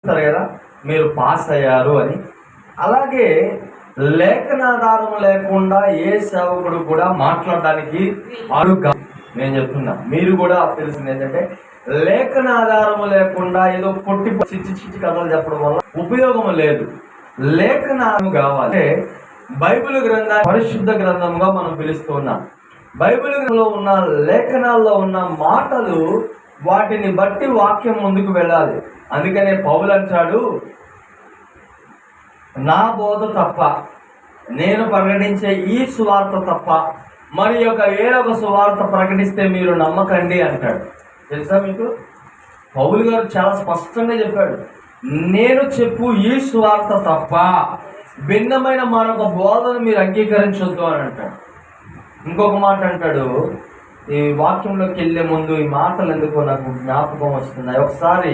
కదా మీరు పాస్ అయ్యారు అని. అలాగే లేఖనాధారం లేకుండా ఏ సేవకుడు కూడా మాట్లాడడానికి అడుగు. నేను చెప్తున్నా, మీరు కూడా తెలిసింది ఏంటంటే లేఖనాధారము లేకుండా ఏదో పొట్టి చిచ్చి కథలు చెప్పడం వల్ల ఉపయోగం లేదు. లేఖనాధారం కావాలి. బైబిల్ గ్రంథాన్ని పరిశుద్ధ గ్రంథంగా మనం పిలుస్తున్నాం. బైబిల్ గ్రంథంలో ఉన్న లేఖనాల్లో ఉన్న మాటలు, వాటిని బట్టి వాక్యం ముందుకు వెళ్ళాలి. అందుకనే పౌలు అంటాడు, నా బోధ తప్ప, నేను ప్రకటించే ఈ సువార్త తప్ప మరి వేరొక సువార్త ప్రకటిస్తే మీరు నమ్మకండి అంటాడు. తెలుసా మీకు? పౌలు గారు చాలా స్పష్టంగా చెప్పాడు, నేను చెప్పు ఈ సువార్త తప్ప భిన్నమైన మరొక బోధను మీరు అంగీకరించొద్దు అని అంటాడు. ఇంకొక మాట అంటాడు, ఈ వాక్యంలోకి వెళ్ళే ముందు ఈ మాటలు ఎందుకో నాకు జ్ఞాపకం వస్తున్నాయి. ఒకసారి